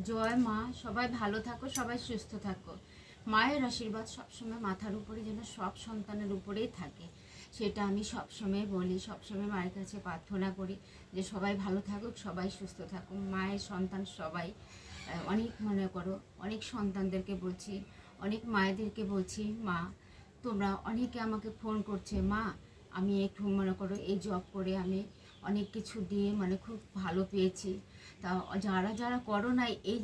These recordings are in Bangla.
জয় মা। সবাই ভালো থাকো, সবাই সুস্থ থাকো। মায়ের আশীর্বাদ সবসময় মাথার উপরে যেন সব সন্তানের উপরেই থাকে, সেটা আমি সবসময় বলি, সবসময় মায়ের কাছে প্রার্থনা করি যে সবাই ভালো থাকুক, সবাই সুস্থ থাকুক। মায়ের সন্তান সবাই অনেক মনে করো, অনেক সন্তানদেরকে বলছি, অনেক মায়েদেরকে বলছি, মা তোমরা অনেকে আমাকে ফোন করছে, মা আমি একটু মনে করো এই জব করে আমি অনেক কিছু দিয়ে মানে খুব ভালো পেয়েছি। তা যারা যারা করো না এই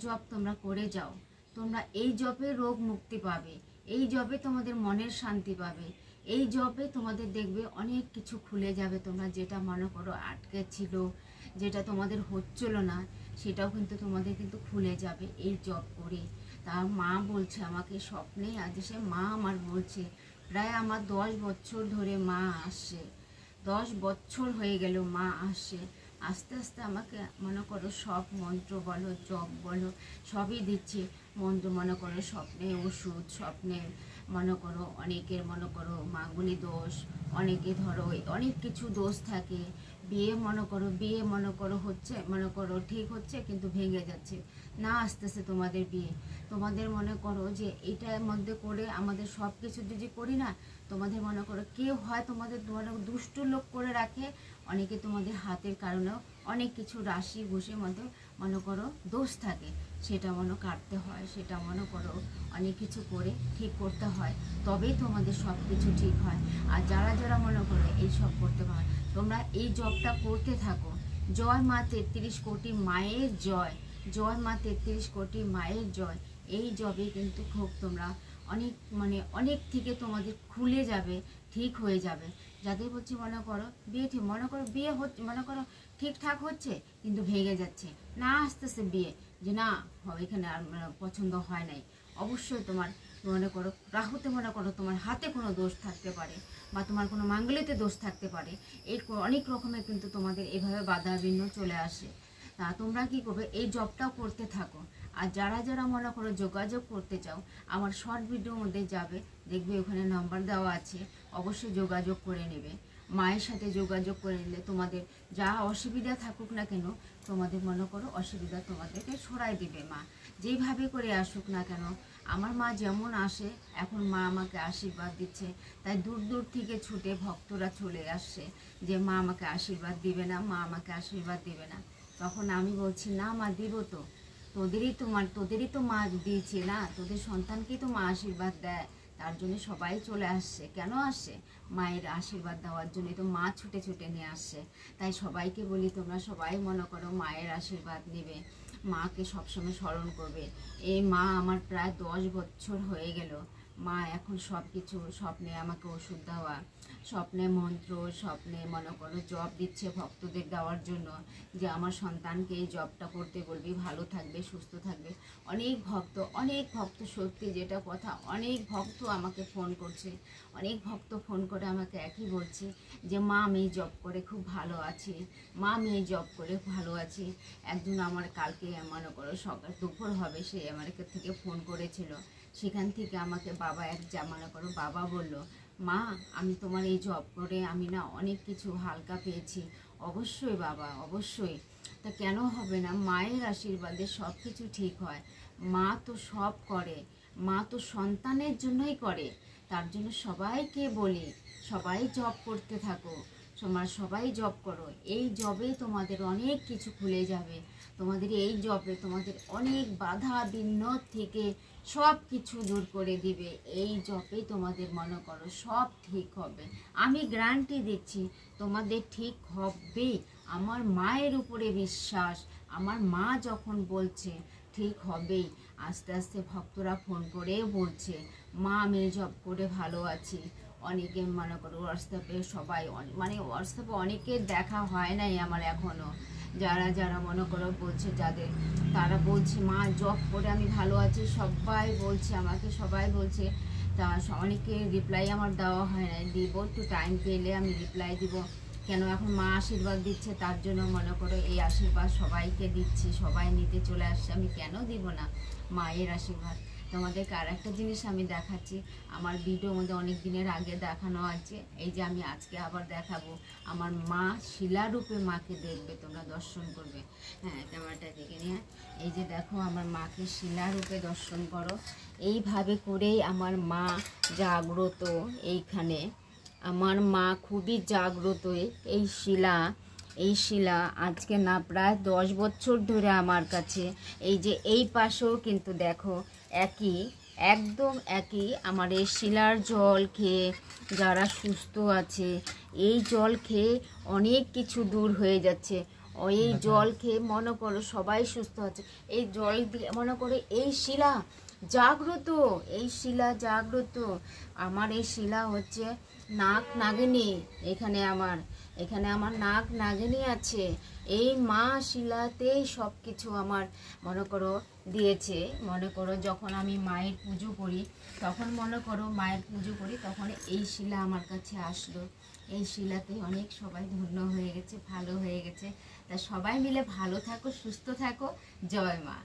জব তোমরা করে যাও, তোমরা এই জবে রোগ মুক্তি পাবে, এই জবে তোমাদের মনের শান্তি পাবে, এই জবে তোমাদের দেখবে অনেক কিছু খুলে যাবে। তোমরা যেটা মনে করো আটকে ছিল, যেটা তোমাদের হচ্ছিল না, সেটাও কিন্তু তোমাদের কিন্তু খুলে যাবে এই জব করে। তা মা বলছে আমাকে স্বপ্নে, আজ সে মা আমার বলছে প্রায় আমার 10 বছর ধরে মা আসছে, 10 বছর হয়ে গেল মা আসছে। আস্তে আস্তে আমাকে মনে করো সব মন্ত্র বলো, জপ বলো, সবই দিচ্ছে। মন্ত্র মনে করো, স্বপ্নে ওষুধ, স্বপ্নে মনে করো অনেকের মনে করো মাঙ্গলি দোষ, অনেকে ধরো অনেক কিছু দোষ থাকে। বিয়ে মনে করো হচ্ছে, মনে করো ঠিক হচ্ছে কিন্তু ভেঙে যাচ্ছে না, আসতেছে তোমাদের বিয়ে। তোমাদের মনে করো যে এইটার মধ্যে করে আমাদের সব কিছু যদি করি না, তোমাদের মনে করো কেউ হয় তোমাদের দুষ্ট লোক করে রাখে, অনেকে তোমাদের হাতের কারণেও অনেক কিছু রাশি ঘুষের মধ্যে মনে করো দোষ থাকে, সেটা মনে কাটতে হয়, সেটা মনে করো অনেক কিছু করে ঠিক করতে হয়, তবেই তোমাদের সব কিছু ঠিক হয়। আর যারা যারা মনে করো এই সব করতে পারে, তোমরা এই জবটা করতে থাকো। জয় মা 33 কোটি মায়ের জয়, জয় মা 33 কোটি মায়ের জয়। এই জবে কিন্তু খুব তোমরা অনেক মানে অনেক থেকে তোমাদের খুলে যাবে, ঠিক হয়ে যাবে। যাদের বলছি মনে করো বিয়ে ঠিক, মনে করো বিয়ে হচ্ছে, মনে করো ঠিকঠাক হচ্ছে কিন্তু ভেঙে যাচ্ছে না, আসতেছে বিয়ে যে না এখানে আর পছন্দ হয় নাই, অবশ্যই তোমার মনে করো রাহুতে মনে করো তোমার হাতে কোনো দোষ থাকতে পারে, বা তোমার কোনো মাঙ্গলিতে দোষ থাকতে পারে। এই অনেক রকমের কিন্তু তোমাদের এভাবে বাধা বিঘ্ন চলে আসে। তা তোমরা কি করবে, এই জবটাও করতে থাকো। আর যারা যারা মনে করো যোগাযোগ করতে চাও, আমার শর্ট ভিডিওর মধ্যে যাবে, দেখবে ওখানে নাম্বার দেওয়া আছে, অবশ্যই যোগাযোগ করে নেবে। মায়ের সাথে যোগাযোগ করে নিলে তোমাদের যা অসুবিধা থাকুক না কেন, তোমাদের মনে করো অসুবিধা তোমাদেরকে সরাই দিবে মা, যেইভাবে করে আসুক না কেন। আমার মা যেমন আসে, এখন মা আমাকে আশীর্বাদ দিচ্ছে, তাই দূর দূর থেকে ছুটে ভক্তরা চলে আসছে যে মা আমাকে আশীর্বাদ দিবে না, মা আমাকে আশীর্বাদ দিবে না। তখন আমি বলছি না মা দিব তো, তোদেরই তো মা দিয়েছে না, তোদের সন্তানকেই তো মা আশীর্বাদ দেয়, তার জন্য সবাই চলে আসছে। কেন আসছে? মায়ের আশীর্বাদ দেওয়ার জন্যই তো মা ছুটে ছুটে নিয়ে আসছে। তাই সবাইকে বলি তোমরা সবাই মনে করো মায়ের আশীর্বাদ নেবে, মাকে সবসময় স্মরণ করবে। এই মা আমার প্রায় 10 বছর হয়ে গেল, মা এখন সব কিছু স্বপ্নে আমাকে ওষুধ দেওয়া, স্বপ্নে মন্ত্র, স্বপ্নে মনে করো জব দিচ্ছে ভক্তদের দেওয়ার জন্য, যে আমার সন্তানকে এই জবটা করতে বলবি, ভালো থাকবে, সুস্থ থাকবে। অনেক ভক্ত সত্যি যেটা কথা, অনেক ভক্ত আমাকে ফোন করছে, অনেক ভক্ত ফোন করে আমাকে একই বলছে যে মা আমি এই জব করে খুব ভালো আছি, মা আমি এই জব করে ভালো আছি। একজন আমার কালকে মনে করো সকাল দুপুর হবে, সে আমার থেকে ফোন করেছিল, সেখান থেকে আমাকে বাবা মনে করো বাবা বলল মা আমি তোমার এই জব করে আমি না অনেক কিছু হালকা পেয়েছি। অবশ্যই বাবা, অবশ্যই, তা কেন হবে না, মায়ের আশীর্বাদে সব কিছু ঠিক হয়। মা তো সব করে, মা তো সন্তানের জন্যই করে। তার জন্য সবাইকে বলি সবাই জব করতে থাকো, তোমরা সবাই জব করো, এই জবে তোমাদের অনেক কিছু খুলে যাবে। তোমাদের এই জবে তোমাদের অনেক বাধা বিঘ্ন থেকে সব কিছু দূর করে দিবে। এই জবে তোমাদের মনে করো সব ঠিক হবে, আমি গ্যারান্টি দিচ্ছি তোমাদের ঠিক হবে। আমার মায়ের উপরে বিশ্বাস, আমার মা যখন বলছে ঠিক হবেই। আস্তে আস্তে ভক্তরা ফোন করে বলছে মা আমি জব করে ভালো আছি। অনেকে মনে করো হোয়াটসঅ্যাপে সবাই মানে হোয়াটসঅ্যাপে অনেকের দেখা হয় নাই আমার এখনও, যারা যারা মনে করো বলছে যাদের, তারা বলছে মা জব করে আমি ভালো আছি, সবাই বলছে আমাকে, সবাই বলছে। তা অনেকে রিপ্লাই আমার দেওয়া হয় না, দিব একটু টাইম পেলে আমি রিপ্লাই দিব। কেন এখন মা আশীর্বাদ দিচ্ছে, তার জন্য মনে করো এই আশীর্বাদ সবাইকে দিচ্ছি, সবাই নিতে চলে আসছে, আমি কেন দিব না মায়ের আশীর্বাদ। তোমাদেরকে আর একটা জিনিস আমি দেখাচ্ছি, আমার ভিডিওর মধ্যে অনেক দিনের আগে দেখানো আছে, এই যে আমি আজকে আবার দেখাবো। আমার মা শিলারূপে মাকে দেখবে, তোমরা দর্শন করবে। হ্যাঁ ক্যামেরাটা দেখে নিয়ে, এই যে দেখো আমার মাকে শিলারূপে দর্শন করো। এইভাবে করেই আমার মা জাগ্রত। এইখানে আমার মা খুবই জাগ্রত। এই শিলা আজকে না প্রায় 10 বছর ধরে আমার কাছে। এই যে এই পাশেও কিন্তু দেখো একদম একই। আমার এই শিলার জল খেয়ে যারা সুস্থ আছে, এই জল খেয়ে অনেক কিছু দূর হয়ে যাচ্ছে। এই জল খেয়ে মনে করো সবাই সুস্থ আছে। এই জল দিয়ে মনে করো এই শিলা জাগ্রত, এই শিলা জাগ্রত। আমার এই শিলা হচ্ছে নাগ নাগিনী। এখানে আমার নাগ নাগিনী আছে। এই মা শিলাতেই সব কিছু আমার মনে করো দিয়েছে। মনে করো যখন আমি মায়ের পুজো করি তখন তখন এই শিলা আমার কাছে আসলো। এই শিলাতে অনেক সবাই ধন্য হয়ে গেছে, ভালো হয়ে গেছে। তা সবাই মিলে ভালো থাকো, সুস্থ থাকো। জয় মা।